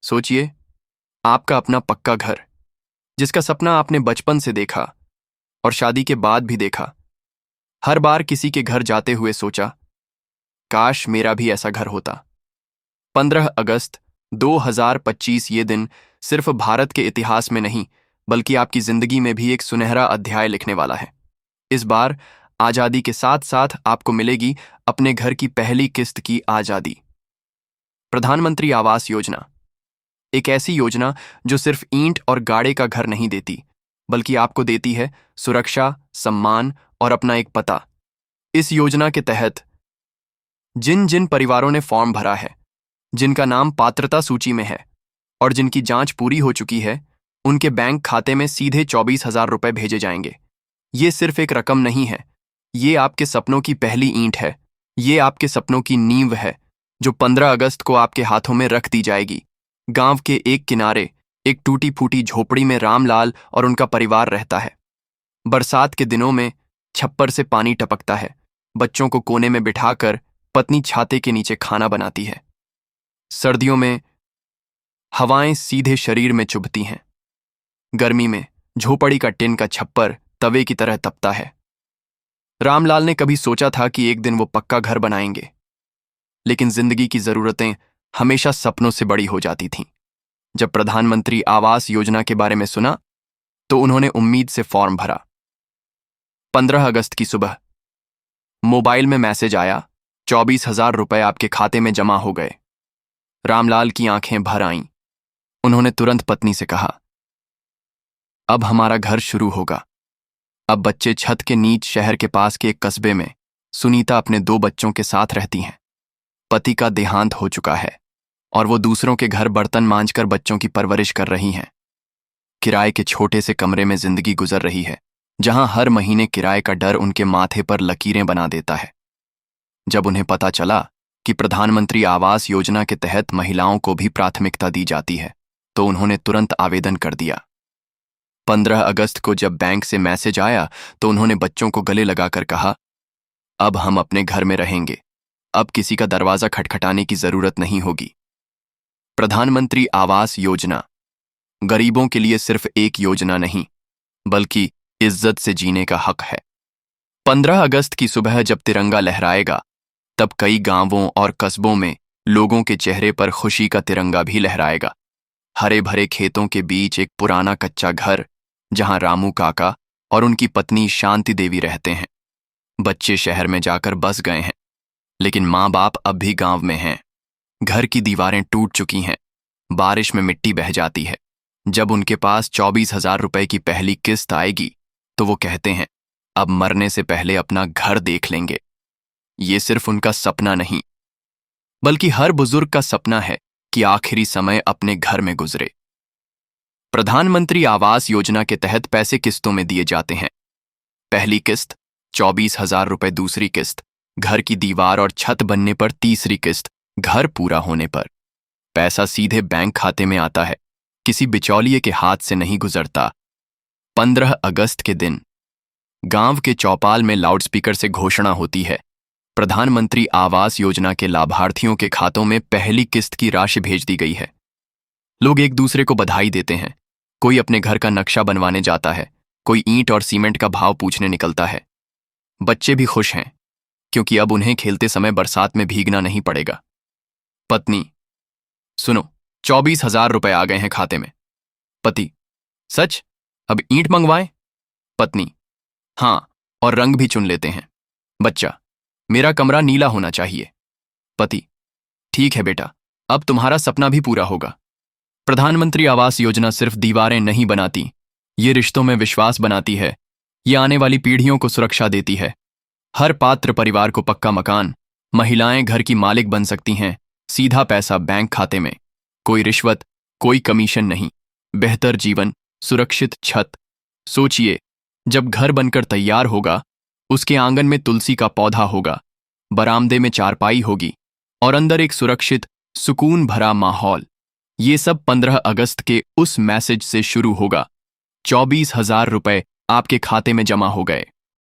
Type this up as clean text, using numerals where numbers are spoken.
सोचिए, आपका अपना पक्का घर, जिसका सपना आपने बचपन से देखा और शादी के बाद भी देखा। हर बार किसी के घर जाते हुए सोचा, काश मेरा भी ऐसा घर होता। 15 अगस्त 2025 ये दिन सिर्फ भारत के इतिहास में नहीं, बल्कि आपकी जिंदगी में भी एक सुनहरा अध्याय लिखने वाला है। इस बार आजादी के साथ साथ आपको मिलेगी अपने घर की पहली किस्त की आजादी। प्रधानमंत्री आवास योजना, एक ऐसी योजना जो सिर्फ ईंट और गाड़े का घर नहीं देती, बल्कि आपको देती है सुरक्षा, सम्मान और अपना एक पता। इस योजना के तहत जिन जिन परिवारों ने फॉर्म भरा है, जिनका नाम पात्रता सूची में है और जिनकी जांच पूरी हो चुकी है, उनके बैंक खाते में सीधे 24,000 रुपए भेजे जाएंगे। ये सिर्फ एक रकम नहीं है, ये आपके सपनों की पहली ईंट है। ये आपके सपनों की नींव है, जो 15 अगस्त को आपके हाथों में रख दी जाएगी। गांव के एक किनारे एक टूटी फूटी झोपड़ी में रामलाल और उनका परिवार रहता है। बरसात के दिनों में छप्पर से पानी टपकता है। बच्चों को कोने में बिठाकर पत्नी छाते के नीचे खाना बनाती है। सर्दियों में हवाएं सीधे शरीर में चुभती हैं। गर्मी में झोपड़ी का टिन का छप्पर तवे की तरह तपता है। रामलाल ने कभी सोचा था कि एक दिन वो पक्का घर बनाएंगे, लेकिन जिंदगी की जरूरतें हमेशा सपनों से बड़ी हो जाती थीं। जब प्रधानमंत्री आवास योजना के बारे में सुना, तो उन्होंने उम्मीद से फॉर्म भरा। 15 अगस्त की सुबह मोबाइल में मैसेज आया, 24,000 रुपए आपके खाते में जमा हो गए। रामलाल की आंखें भर आईं। उन्होंने तुरंत पत्नी से कहा, अब हमारा घर शुरू होगा। अब बच्चे छत के नीच शहर के पास के एक कस्बे में सुनीता अपने 2 बच्चों के साथ रहती हैं। पति का देहांत हो चुका है और वो दूसरों के घर बर्तन मांजकर बच्चों की परवरिश कर रही हैं। किराए के छोटे से कमरे में जिंदगी गुजर रही है, जहां हर महीने किराए का डर उनके माथे पर लकीरें बना देता है। जब उन्हें पता चला कि प्रधानमंत्री आवास योजना के तहत महिलाओं को भी प्राथमिकता दी जाती है, तो उन्होंने तुरंत आवेदन कर दिया। 15 अगस्त को जब बैंक से मैसेज आया, तो उन्होंने बच्चों को गले लगाकर कहा, अब हम अपने घर में रहेंगे। अब किसी का दरवाजा खटखटाने की जरूरत नहीं होगी। प्रधानमंत्री आवास योजना गरीबों के लिए सिर्फ एक योजना नहीं, बल्कि इज्जत से जीने का हक है। 15 अगस्त की सुबह जब तिरंगा लहराएगा, तब कई गांवों और कस्बों में लोगों के चेहरे पर खुशी का तिरंगा भी लहराएगा। हरे भरे खेतों के बीच एक पुराना कच्चा घर, जहां रामू काका और उनकी पत्नी शांति देवी रहते हैं। बच्चे शहर में जाकर बस गए हैं, लेकिन माँ बाप अब भी गांव में हैं। घर की दीवारें टूट चुकी हैं, बारिश में मिट्टी बह जाती है। जब उनके पास 24,000 रुपए की पहली किस्त आएगी, तो वो कहते हैं, अब मरने से पहले अपना घर देख लेंगे। ये सिर्फ उनका सपना नहीं, बल्कि हर बुजुर्ग का सपना है कि आखिरी समय अपने घर में गुजरे। प्रधानमंत्री आवास योजना के तहत पैसे किस्तों में दिए जाते हैं। पहली किस्त 24,000 रुपए, दूसरी किस्त घर की दीवार और छत बनने पर, तीसरी किस्त घर पूरा होने पर। पैसा सीधे बैंक खाते में आता है, किसी बिचौलिए के हाथ से नहीं गुजरता। 15 अगस्त के दिन गांव के चौपाल में लाउडस्पीकर से घोषणा होती है, प्रधानमंत्री आवास योजना के लाभार्थियों के खातों में पहली किस्त की राशि भेज दी गई है। लोग एक दूसरे को बधाई देते हैं। कोई अपने घर का नक्शा बनवाने जाता है, कोई ईंट और सीमेंट का भाव पूछने निकलता है। बच्चे भी खुश हैं, क्योंकि अब उन्हें खेलते समय बरसात में भीगना नहीं पड़ेगा। पत्नी, सुनो, 24,000 रुपए आ गए हैं खाते में। पति, सच? अब ईंट मंगवाएं? पत्नी, हाँ, और रंग भी चुन लेते हैं। बच्चा, मेरा कमरा नीला होना चाहिए। पति, ठीक है बेटा, अब तुम्हारा सपना भी पूरा होगा। प्रधानमंत्री आवास योजना सिर्फ दीवारें नहीं बनाती, ये रिश्तों में विश्वास बनाती है। ये आने वाली पीढ़ियों को सुरक्षा देती है। हर पात्र परिवार को पक्का मकान, महिलाएं घर की मालिक बन सकती हैं, सीधा पैसा बैंक खाते में, कोई रिश्वत, कोई कमीशन नहीं। बेहतर जीवन, सुरक्षित छत। सोचिए, जब घर बनकर तैयार होगा, उसके आंगन में तुलसी का पौधा होगा, बरामदे में चारपाई होगी और अंदर एक सुरक्षित, सुकून भरा माहौल। ये सब 15 अगस्त के उस मैसेज से शुरू होगा। 24,000 रुपए आपके खाते में जमा हो गए।